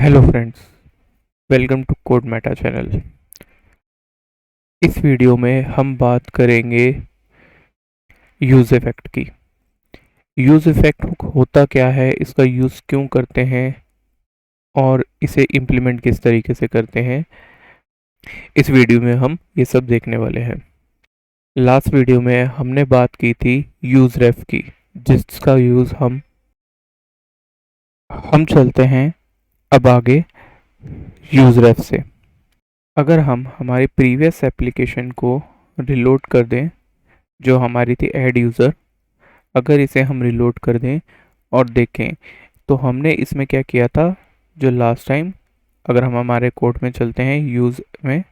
Hello friends, welcome to code meta channel. इस video में हम बात करेंगे यूज़ इफ़ेक्ट की। यूज़ इफ़ेक्ट होता क्या है, इसका यूज़ क्यों करते हैं और इसे इम्प्लीमेंट किस तरीके से करते हैं, इस वीडियो में हम ये सब देखने वाले हैं। लास्ट वीडियो में हमने बात की थी यूज़ रेफ की, जिसका यूज़ हम चलते हैं अब आगे यूज़ रेफ से। अगर हम हमारी प्रीवियस एप्लीकेशन को रिलोड कर दें, जो हमारी थी ऐड यूज़र, अगर इसे हम रिलोड कर दें और देखें तो हमने इसमें क्या किया था। जो लास्ट टाइम, अगर हम हमारे कोड में चलते हैं यूज़ में,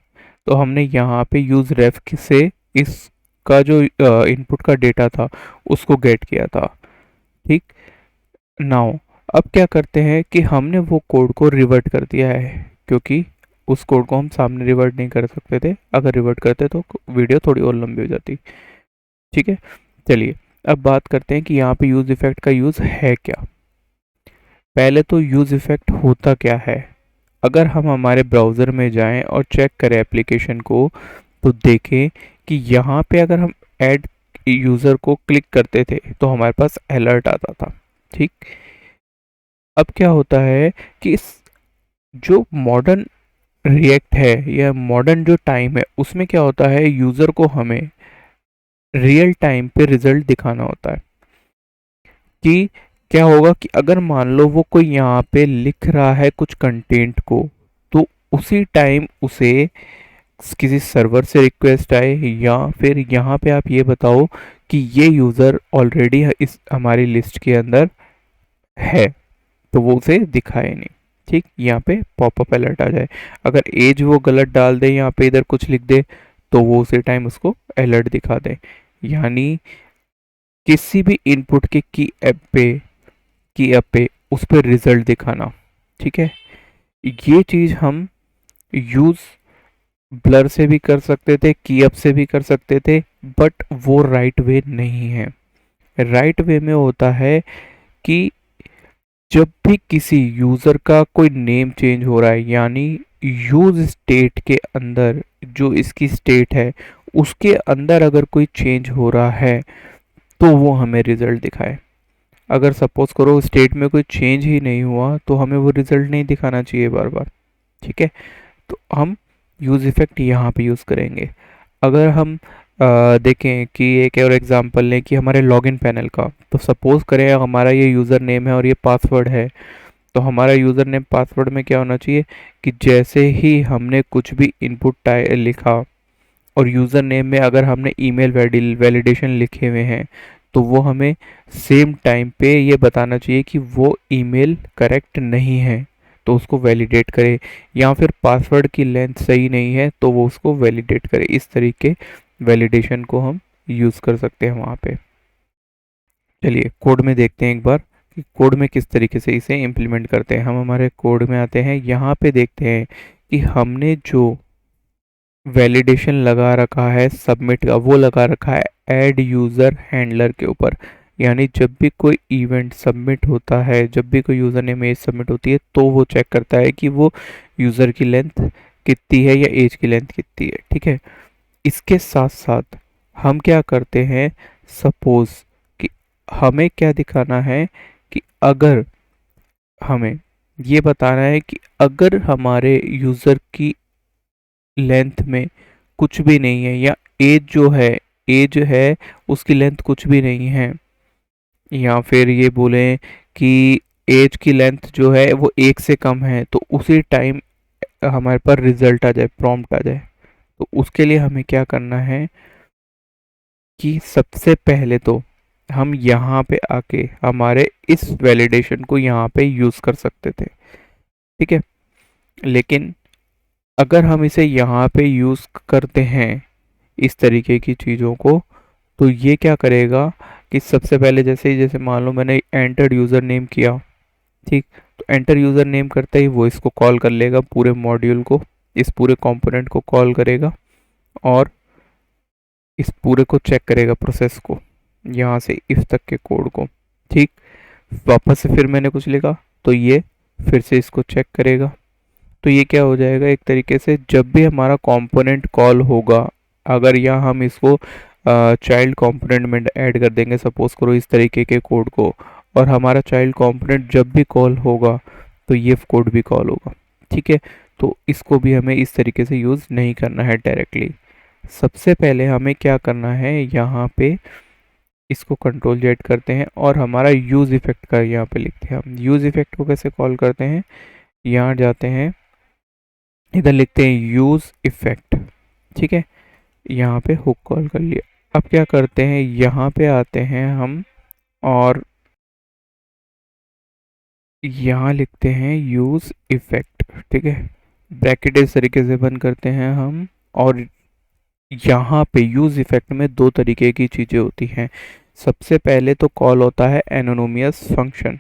तो हमने यहाँ पे यूज़ रेफ से इसका जो इनपुट का डेटा था उसको गेट किया था। ठीक, नाउ अब क्या करते हैं कि हमने वो कोड को रिवर्ट कर दिया है, क्योंकि उस कोड को हम सामने रिवर्ट नहीं कर सकते थे। अगर रिवर्ट करते तो वीडियो थोड़ी और लंबी हो जाती। ठीक है, चलिए अब बात करते हैं कि यहाँ पे यूज़ इफ़ेक्ट का यूज़ है क्या। पहले तो यूज़ इफ़ेक्ट होता क्या है। अगर हम हमारे ब्राउज़र में जाएं और चेक करें एप्लीकेशन को, तो देखें कि यहाँ पे अगर हम ऐड यूज़र को क्लिक करते थे तो हमारे पास अलर्ट आता था। ठीक, अब क्या होता है कि इस जो मॉडर्न रिएक्ट है या मॉडर्न जो टाइम है, उसमें क्या होता है, यूज़र को हमें रियल टाइम पे रिजल्ट दिखाना होता है। कि क्या होगा कि अगर मान लो वो कोई यहाँ पे लिख रहा है कुछ कंटेंट को, तो उसी टाइम उसे किसी सर्वर से रिक्वेस्ट आए, या फिर यहाँ पे आप ये बताओ कि ये यूज़र ऑलरेडी इस हमारी लिस्ट के अंदर है, तो वो उसे दिखाए नहीं। ठीक, यहाँ पे पॉपअप अलर्ट आ जाए। अगर एज वो गलत डाल दे, यहाँ पे इधर कुछ लिख दे, तो वो उसी टाइम उसको अलर्ट दिखा दे। यानी किसी भी इनपुट के की ऐप पे उस पर रिजल्ट दिखाना। ठीक है, ये चीज़ हम यूज़ ब्लर से भी कर सकते थे, की अप से भी कर सकते थे, बट वो राइट वे नहीं है। राइट वे में होता है कि जब भी किसी यूज़र का कोई नेम चेंज हो रहा है, यानी यूज स्टेट के अंदर जो इसकी स्टेट है उसके अंदर अगर कोई चेंज हो रहा है, तो वो हमें रिजल्ट दिखाए। अगर सपोज करो स्टेट में कोई चेंज ही नहीं हुआ, तो हमें वो रिजल्ट नहीं दिखाना चाहिए बार बार। ठीक है, तो हम यूज़ इफ़ेक्ट यहाँ पे यूज़ करेंगे। अगर हम देखें कि एक और एग्जांपल लें कि हमारे लॉगिन पैनल का, तो सपोज़ करें हमारा ये यूज़र नेम है और ये पासवर्ड है। तो हमारा यूज़र नेम पासवर्ड में क्या होना चाहिए कि जैसे ही हमने कुछ भी इनपुट लिखा, और यूज़र नेम में अगर हमने ईमेल वैलिडेशन लिखे हुए हैं, तो वो हमें सेम टाइम पे ये बताना चाहिए कि वो ईमेल करेक्ट नहीं है, तो उसको वैलिडेट करे। या फिर पासवर्ड की लेंथ सही नहीं है, तो वो उसको वैलिडेट करे। इस तरीके वैलिडेशन को हम यूज़ कर सकते हैं वहाँ पे। चलिए कोड में देखते हैं एक बार कि कोड में किस तरीके से इसे इम्प्लीमेंट करते हैं। हम हमारे कोड में आते हैं, यहाँ पे देखते हैं कि हमने जो वैलिडेशन लगा रखा है सबमिट का, वो लगा रखा है ऐड यूज़र हैंडलर के ऊपर। यानी जब भी कोई इवेंट सबमिट होता है, जब भी कोई यूज़र नेम एज सबमिट होती है, तो वो चेक करता है कि वो यूज़र की लेंथ कितनी है या एज की लेंथ कितनी है। ठीक है, इसके साथ साथ हम क्या करते हैं, सपोज कि हमें क्या दिखाना है कि अगर हमें ये बताना है कि अगर हमारे यूज़र की लेंथ में कुछ भी नहीं है, या एज है उसकी लेंथ कुछ भी नहीं है, या फिर ये बोले कि एज की लेंथ जो है वो 1 से कम है, तो उसी टाइम हमारे पास रिजल्ट आ जाए, प्रॉम्प्ट आ जाए। तो उसके लिए हमें क्या करना है कि सबसे पहले तो हम यहाँ पे आके हमारे इस वैलिडेशन को यहाँ पे यूज़ कर सकते थे। ठीक है, लेकिन अगर हम इसे यहाँ पे यूज़ करते हैं इस तरीके की चीज़ों को, तो ये क्या करेगा कि सबसे पहले जैसे मान लो मैंने एंटर यूज़र नेम किया। ठीक, तो एंटर यूज़र नेम करते ही वो इसको कॉल कर लेगा, पूरे मॉड्यूल को, इस पूरे कंपोनेंट को कॉल करेगा और इस पूरे को चेक करेगा, प्रोसेस को, यहाँ से इफ तक के कोड को। ठीक, वापस से फिर मैंने कुछ लिखा तो ये फिर से इसको चेक करेगा। तो ये क्या हो जाएगा, एक तरीके से जब भी हमारा कंपोनेंट कॉल होगा, अगर यहाँ हम इसको चाइल्ड कंपोनेंट में ऐड कर देंगे, सपोज करो इस तरीके के कोड को, और हमारा चाइल्ड कंपोनेंट जब भी कॉल होगा तो ये कोड भी कॉल होगा। ठीक है, तो इसको भी हमें इस तरीके से यूज़ नहीं करना है डायरेक्टली। सबसे पहले हमें क्या करना है, यहाँ पे इसको कंट्रोल जेड करते हैं और हमारा यूज़ इफेक्ट का यहाँ पे लिखते हैं। हम यूज़ इफेक्ट को कैसे कॉल करते हैं, यहाँ जाते हैं, इधर लिखते हैं यूज़ इफेक्ट। ठीक है, यहाँ पे हुक कॉल कर लिया। अब क्या करते हैं, यहाँ पे आते हैं हम और यहाँ लिखते हैं यूज़ इफेक्ट। ठीक है, ब्रैकेट इस तरीके से बंद करते हैं हम। और यहाँ पे यूज़ इफेक्ट में दो तरीके की चीज़ें होती हैं। सबसे पहले तो कॉल होता है एनोनिमस फंक्शन।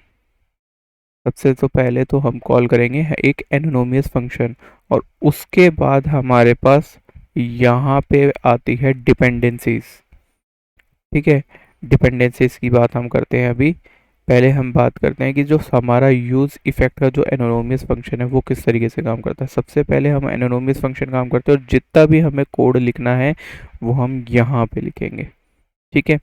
सबसे तो पहले तो हम कॉल करेंगे एक एनोनिमस फंक्शन, और उसके बाद हमारे पास यहाँ पे आती है डिपेंडेंसीज। ठीक है, डिपेंडेंसीज की बात हम करते हैं अभी। पहले हम बात करते हैं कि जो हमारा यूज़ इफेक्ट का जो एनोनिमस फंक्शन है वो किस तरीके से काम करता है। सबसे पहले हम एनोनिमस फंक्शन काम करते हैं, और जितना भी हमें कोड लिखना है वो हम यहाँ पे लिखेंगे। ठीक है,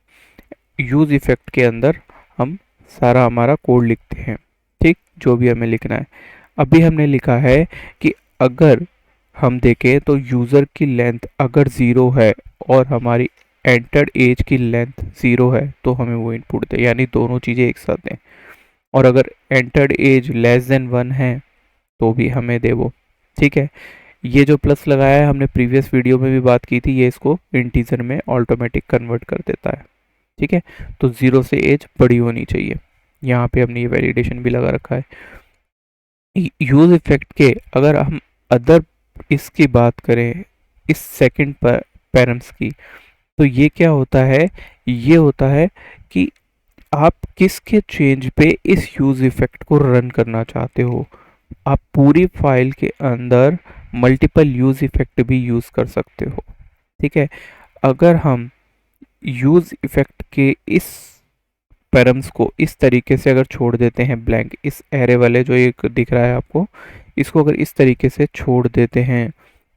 यूज़ इफेक्ट के अंदर हम सारा हमारा कोड लिखते हैं। ठीक, जो भी हमें लिखना है। अभी हमने लिखा है कि अगर हम देखें तो यूज़र की लेंथ अगर ज़ीरो है और हमारी एंटर्ड एज की लेंथ ज़ीरो है तो हमें वो इनपुट दे, यानी दोनों चीज़ें एक साथ दें। और अगर entered as less than one है तो भी हमें दे वो। ठीक है, ये जो प्लस लगाया है हमने प्रीवियस वीडियो में भी बात की थी, ये इसको इंटीजर में ऑटोमेटिक कन्वर्ट कर देता है। ठीक है, तो ज़ीरो से एज बड़ी होनी चाहिए। यहाँ पे हमने ये वैलिडेशन भी लगा रखा है। यूज इफेक्ट के अगर हम अदर इसकी बात करें, इस सेकंड पर पैरम्स की, तो ये क्या होता है, ये होता है कि आप किसके चेंज पे इस यूज इफेक्ट को रन करना चाहते हो। आप पूरी फाइल के अंदर मल्टीपल यूज इफेक्ट भी यूज कर सकते हो। ठीक है, अगर हम यूज इफेक्ट के इस पैरम्स को इस तरीके से अगर छोड़ देते हैं ब्लैंक, इस एरे वाले जो एक दिख रहा है आपको, इसको अगर इस तरीके से छोड़ देते हैं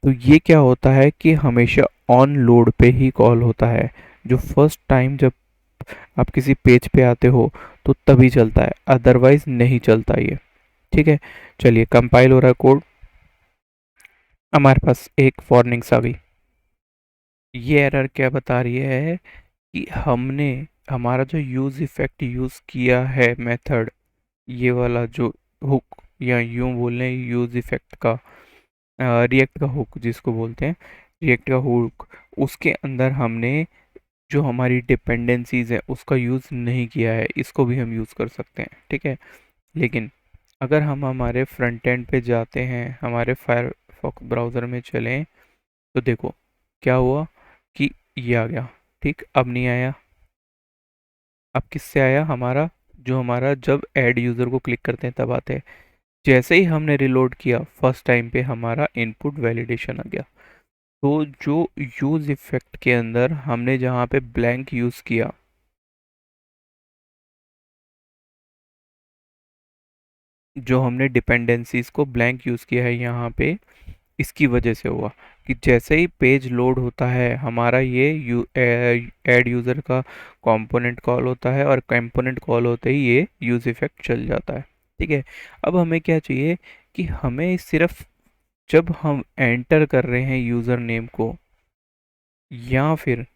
तो ये क्या होता है कि हमेशा ऑन लोड पे ही कॉल होता है। जो फर्स्ट टाइम जब आप किसी पेज पे आते हो तो तभी चलता है, अदरवाइज नहीं चलता ये। ठीक है, चलिए कंपाइल हो रहा है कोड, हमारे पास एक वार्निंग्स आ गई। ये एरर क्या बता रही है कि हमने हमारा जो यूज़ इफेक्ट यूज़ किया है मेथड, ये वाला जो हुक, या यूं बोल लें यूज़ इफेक्ट का रिएक्ट का हुक जिसको बोलते हैं, रिएक्ट का हुक, उसके अंदर हमने जो हमारी डिपेंडेंसीज है उसका यूज़ नहीं किया है। इसको भी हम यूज़ कर सकते हैं। ठीक है, लेकिन अगर हम हमारे फ्रंट एंड पे जाते हैं, हमारे फायरफॉक्स ब्राउज़र में चलें, तो देखो क्या हुआ कि ये आ गया। ठीक, अब नहीं आया। अब किससे आया, हमारा जो हमारा जब ऐड यूज़र को क्लिक करते हैं तब आते हैं। जैसे ही हमने रिलोड किया फर्स्ट टाइम पे हमारा इनपुट वैलिडेशन आ गया। तो जो यूज़ इफेक्ट के अंदर हमने जहाँ पे ब्लैंक यूज़ किया, जो हमने डिपेंडेंसीज को ब्लैंक यूज़ किया है यहाँ पे, इसकी वजह से हुआ कि जैसे ही पेज लोड होता है हमारा ये ऐड यूज़र का कंपोनेंट कॉल होता है, और कंपोनेंट कॉल होते ही ये यूज़ इफेक्ट चल जाता है। ठीक है, अब हमें क्या चाहिए कि हमें सिर्फ जब हम एंटर कर रहे हैं यूज़र नेम को, या फिर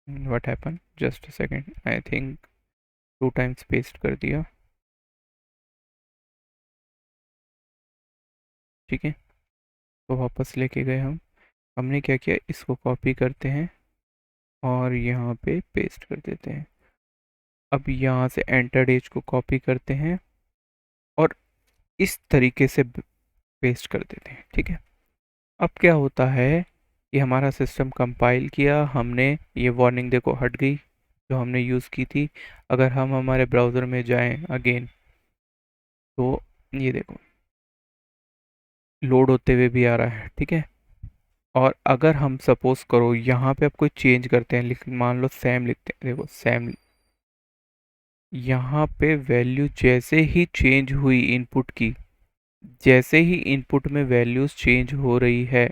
what happen, just a second, I think two times paste कर दिया। ठीक है, तो वापस लेके गए हम। हमने क्या किया, इसको कॉपी करते हैं और यहाँ पे पेस्ट कर देते हैं। अब यहाँ से एंटर एज को कॉपी करते हैं और इस तरीके से पेस्ट कर देते हैं। ठीक है, अब क्या होता है कि हमारा सिस्टम कंपाइल किया हमने, ये वार्निंग देखो हट गई जो हमने यूज़ की थी। अगर हम हमारे ब्राउज़र में जाएं अगेन, तो ये देखो लोड होते हुए भी आ रहा है। ठीक है, और अगर हम सपोज करो यहाँ पे आप कोई चेंज करते हैं, मान लो सैम लिखते हैं, देखो सैम, यहाँ पे वैल्यू जैसे ही चेंज हुई इनपुट की, जैसे ही इनपुट में वैल्यूज चेंज हो रही है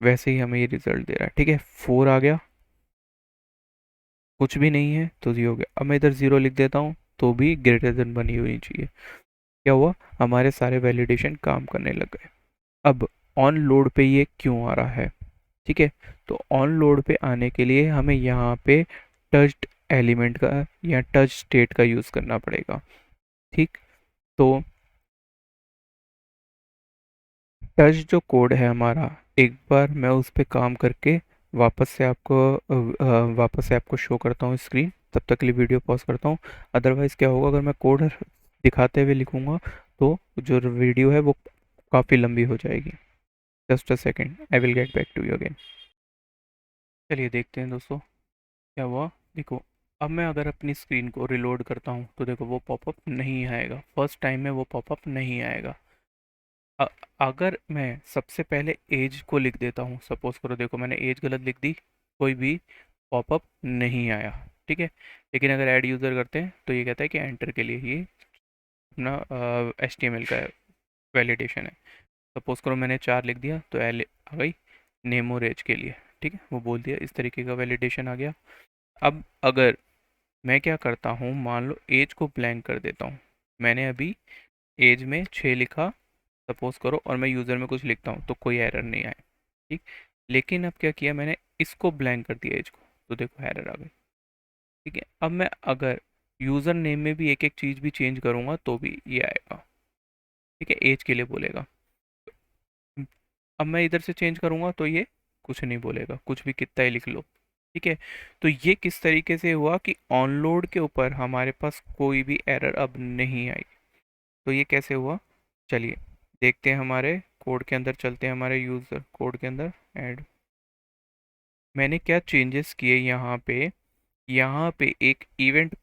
वैसे ही हमें ये रिजल्ट दे रहा है। ठीक है, 4 आ गया, कुछ भी नहीं है तो 0 हो गया। अब मैं इधर 0 लिख देता हूँ तो भी ग्रेटर देन बनी होनी चाहिए। क्या हुआ, हमारे सारे वैलिडेशन काम करने लग गए। अब ऑन लोड पे ये क्यों आ रहा है? ठीक है, तो ऑन लोड पे आने के लिए हमें यहाँ पे टच्ड एलिमेंट का या टच स्टेट का यूज़ करना पड़ेगा। ठीक, तो टच जो कोड है हमारा, एक बार मैं उस पर काम करके वापस से आपको शो करता हूँ स्क्रीन। तब तक के लिए वीडियो पॉज करता हूँ। अदरवाइज़ क्या होगा, अगर मैं कोड दिखाते हुए लिखूँगा तो जो वीडियो है वो काफ़ी लंबी हो जाएगी। Just a second, I will get back to you again. चलिए देखते हैं दोस्तों क्या हुआ। देखो, अब मैं अगर अपनी स्क्रीन को रिलोड करता हूँ तो देखो वो पॉपअप नहीं आएगा, फर्स्ट टाइम में वो पॉपअप नहीं आएगा। अ- अगर मैं सबसे पहले एज को लिख देता हूँ, सपोज करो, देखो मैंने एज गलत लिख दी, कोई भी पॉपअप नहीं आया। ठीक है, लेकिन अगर ऐड यूज़र करते हैं तो ये कहता है कि एंटर के लिए ये अपना HTML का वैलिडेशन है। सपोज करो मैंने 4 लिख दिया तो एल आ गई नेम और एज के लिए। ठीक है, वो बोल दिया, इस तरीके का वैलिडेशन आ गया। अब अगर मैं क्या करता हूँ, मान लो एज को ब्लैंक कर देता हूँ। मैंने अभी एज में 6 लिखा सपोज करो, और मैं यूज़र में कुछ लिखता हूँ तो कोई एरर नहीं आए। ठीक, लेकिन अब क्या किया मैंने, इसको ब्लैंक कर दिया एज को, तो देखो एरर आ गई। ठीक है, अब मैं अगर यूज़र नेम में भी एक एक चीज़ भी चेंज करूँगा तो भी ये आएगा। ठीक है, एज के लिए बोलेगा। अब मैं इधर से चेंज करूँगा तो ये कुछ नहीं बोलेगा, कुछ भी कितना ही लिख लो। ठीक है, तो ये किस तरीके से हुआ कि ऑनलोड के ऊपर हमारे पास कोई भी एरर अब नहीं आई। तो ये कैसे हुआ, चलिए देखते हैं। हमारे कोड के अंदर चलते हैं, हमारे यूज़र कोड के अंदर ऐड मैंने क्या चेंजेस किए यहाँ पे। यहाँ पे एक इवेंट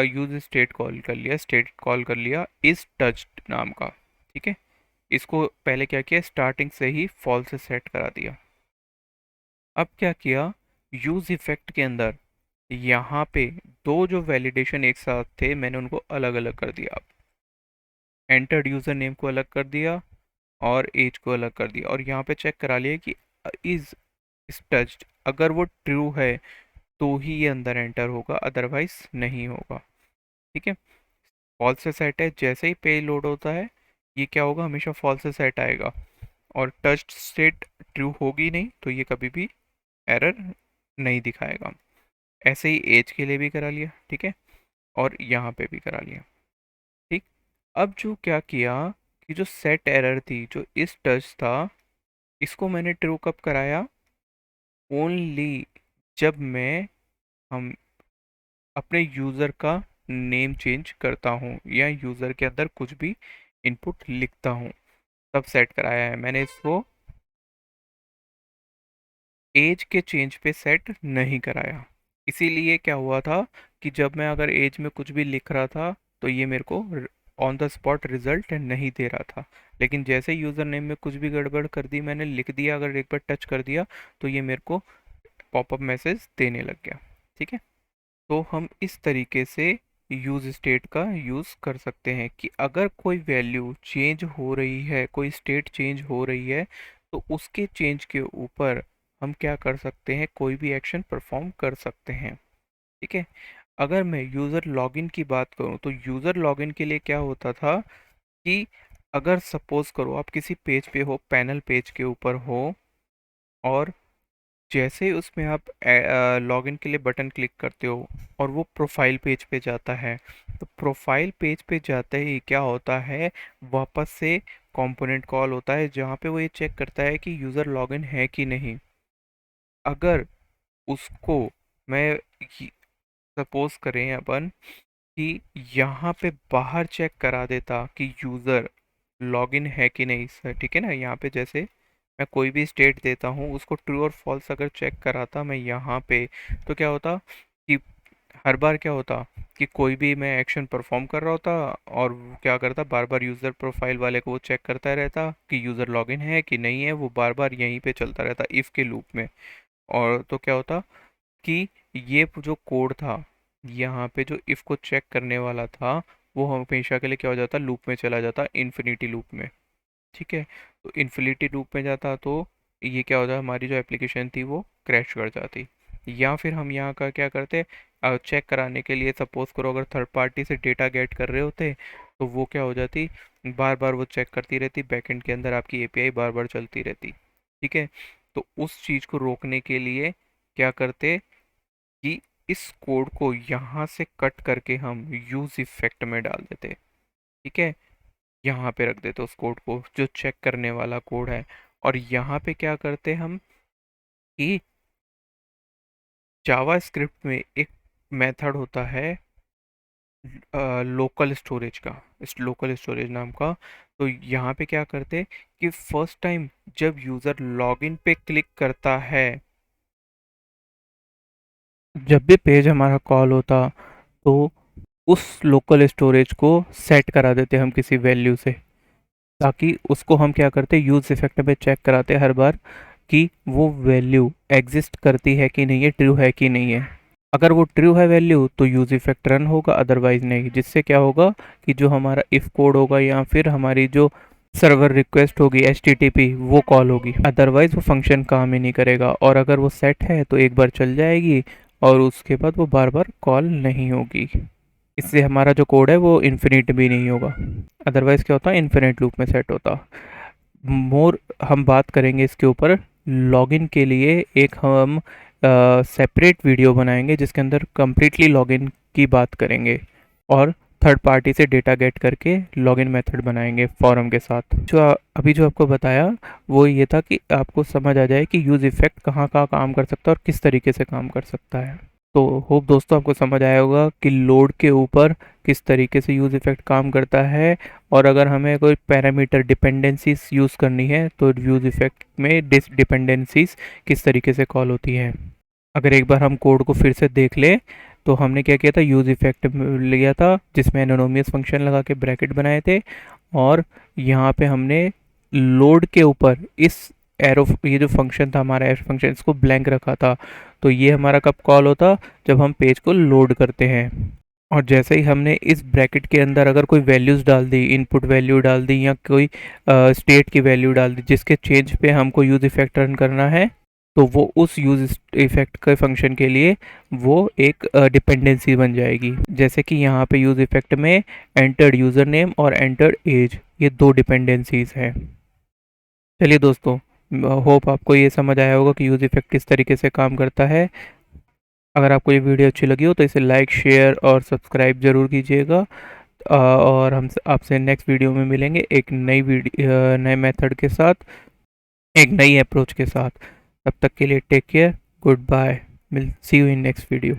यूज स्टेट कॉल कर लिया, स्टेट कॉल कर लिया इस टच नाम का। ठीक है, इसको पहले क्या किया, स्टार्टिंग से ही फॉल्स से सेट करा दिया। अब क्या किया, यूज इफेक्ट के अंदर यहाँ पे दो जो वैलिडेशन एक साथ थे मैंने उनको अलग अलग कर दिया। एंटर्ड यूजर नेम को अलग कर दिया और एज को अलग कर दिया, और यहाँ पे चेक करा लिया कि इज टच्ड, अगर वो ट्रू है तो ही ये अंदर एंटर होगा, अदरवाइज नहीं होगा। ठीक है, फॉल्स से सेट है, जैसे ही पेज लोड होता है ये क्या होगा, हमेशा फॉल्स से सेट आएगा, और टच स्टेट ट्रू होगी नहीं तो ये कभी भी एरर नहीं दिखाएगा। ऐसे ही एज के लिए भी करा लिया। ठीक है, और यहाँ पे भी करा लिया। ठीक, अब जो क्या किया कि जो सेट एरर थी, जो इस टच था, इसको मैंने ट्रू कब कराया, ओनली जब मैं हम अपने यूज़र का नेम चेंज करता हूँ या यूज़र के अंदर कुछ भी इनपुट लिखता हूँ, तब सेट कराया है मैंने इसको। एज के चेंज पे सेट नहीं कराया, इसीलिए क्या हुआ था कि जब मैं अगर एज में कुछ भी लिख रहा था तो ये मेरे को ऑन द स्पॉट रिजल्ट नहीं दे रहा था। लेकिन जैसे यूज़र नेम में कुछ भी गड़बड़ कर दी, मैंने लिख दिया, अगर एक बार टच कर दिया तो ये मेरे को पॉपअप मैसेज देने लग गया। ठीक है, तो हम इस तरीके से यूज स्टेट का यूज़ कर सकते हैं कि अगर कोई वैल्यू चेंज हो रही है, कोई स्टेट चेंज हो रही है, तो उसके चेंज के ऊपर हम क्या कर सकते हैं, कोई भी एक्शन परफॉर्म कर सकते हैं। ठीक है, अगर मैं यूज़र लॉगिन की बात करूं तो यूज़र लॉगिन के लिए क्या होता था कि अगर सपोज करो आप किसी पेज पे हो, पैनल पेज के ऊपर हो, और जैसे ही उसमें आप लॉगिन के लिए बटन क्लिक करते हो और वो प्रोफाइल पेज पे जाता है, तो प्रोफाइल पेज पे जाते ही क्या होता है, वापस से कंपोनेंट कॉल होता है जहाँ पे वो ये चेक करता है कि यूज़र लॉगिन है कि नहीं। अगर उसको मैं सपोज करें अपन कि यहाँ पे बाहर चेक करा देता कि यूज़र लॉगिन है कि नहीं सर, ठीक है ना, यहाँ पे जैसे मैं कोई भी स्टेट देता हूँ उसको ट्रू और फॉल्स अगर चेक कराता मैं यहाँ पे, तो क्या होता कि हर बार क्या होता कि कोई भी मैं एक्शन परफॉर्म कर रहा होता और वो क्या करता, बार बार यूज़र प्रोफाइल वाले को वो चेक करता रहता कि यूज़र लॉगिन है कि नहीं है, वो बार बार यहीं पे चलता रहता इफ़ के लूप में। और तो क्या होता कि ये जो कोड था यहाँ पे, जो इफ़ को चेक करने वाला था, वो हमेशा के लिए क्या हो जाता, लूप में चला जाता, इन्फिनिटी लूप में। ठीक है, तो इन्फिनिटी लूप में जाता तो ये क्या होता, हमारी जो एप्लीकेशन थी वो क्रैश कर जाती। या फिर हम यहाँ का क्या करते, चेक कराने के लिए सपोज करो अगर थर्ड पार्टी से डेटा गेट कर रहे होते, तो वो क्या हो जाती, बार बार वो चेक करती रहती, बैकएंड के अंदर आपकी एपीआई बार बार चलती रहती। ठीक है, तो उस चीज़ को रोकने के लिए क्या करते कि इस कोड को यहाँ से कट करके हम यूज इफेक्ट में डाल देते। ठीक है, यहाँ पे रख देते उस कोड को जो चेक करने वाला कोड है। और यहाँ पे क्या करते हम कि जावा स्क्रिप्ट में एक मेथड होता है लोकल स्टोरेज का, इस लोकल स्टोरेज नाम का। तो यहाँ पे क्या करते कि फर्स्ट टाइम जब यूज़र लॉगिन पे क्लिक करता है, जब भी पेज हमारा कॉल होता, तो उस लोकल स्टोरेज को सेट करा देते हम किसी वैल्यू से, ताकि उसको हम क्या करते, यूज़ इफेक्ट में चेक कराते हर बार कि वो वैल्यू एग्जिस्ट करती है कि नहीं है, ट्रू है कि नहीं है। अगर वो ट्रू है वैल्यू तो यूज़ इफेक्ट रन होगा, अदरवाइज नहीं। जिससे क्या होगा कि जो हमारा इफ़ कोड होगा या फिर हमारी जो सर्वर रिक्वेस्ट होगी एच वो कॉल होगी, अदरवाइज वो फंक्शन काम ही नहीं करेगा। और अगर वो सेट है तो एक बार चल जाएगी और उसके बाद वो बार बार कॉल नहीं होगी। इससे हमारा जो कोड है वो इन्फिनिट भी नहीं होगा, अदरवाइज क्या होता है, इन्फिनिट लूप में सेट होता। मोर हम बात करेंगे इसके ऊपर। लॉगिन के लिए एक हम सेपरेट वीडियो बनाएंगे जिसके अंदर कम्प्लीटली लॉगिन की बात करेंगे और थर्ड पार्टी से डेटा गेट करके लॉगिन मेथड बनाएंगे फॉर्म के साथ। अभी जो आपको बताया वो ये था कि आपको समझ आ जाए कि यूज़ इफ़ेक्ट कहाँ कहाँ काम कर सकता है और किस तरीके से काम कर सकता है। तो होप दोस्तों आपको समझ आया होगा कि लोड के ऊपर किस तरीके से यूज़ इफ़ेक्ट काम करता है, और अगर हमें कोई पैरामीटर डिपेंडेंसीज यूज़ करनी है तो यूज़ इफ़ेक्ट में डिपेंडेंसीज किस तरीके से कॉल होती है। अगर एक बार हम कोड को फिर से देख लें तो हमने क्या किया था, यूज़ इफ़ेक्ट लिया था जिसमें एनोनिमस फंक्शन लगा के ब्रैकेट बनाए थे, और यहाँ पे हमने लोड के ऊपर इस एरो, ये जो फंक्शन था हमारा एरो फंक्शन, इसको ब्लैंक रखा था। तो ये हमारा कब कॉल होता, जब हम पेज को लोड करते हैं। और जैसे ही हमने इस ब्रैकेट के अंदर अगर कोई वैल्यूज़ डाल दी, इनपुट वैल्यू डाल दी या कोई स्टेट की वैल्यू डाल दी जिसके चेंज पे हमको यूज़ इफ़ेक्ट रन करना है, तो वो उस यूज़ इफ़ेक्ट के फंक्शन के लिए वो एक डिपेंडेंसी बन जाएगी। जैसे कि यहाँ पे यूज़ इफ़ेक्ट में एंटर्ड यूज़र नेम और एंटर्ड एज, ये दो डिपेंडेंसीज हैं। चलिए दोस्तों, होप आपको ये समझ आया होगा कि यूज़ इफ़ेक्ट किस तरीके से काम करता है। अगर आपको ये वीडियो अच्छी लगी हो तो इसे लाइक, शेयर और सब्सक्राइब ज़रूर कीजिएगा। और हम आपसे नेक्स्ट वीडियो में मिलेंगे एक नई वीडियो, नए मेथड के साथ, एक नई अप्रोच के साथ। तब तक के लिए टेक केयर, गुड बाय, मिल see you in next video.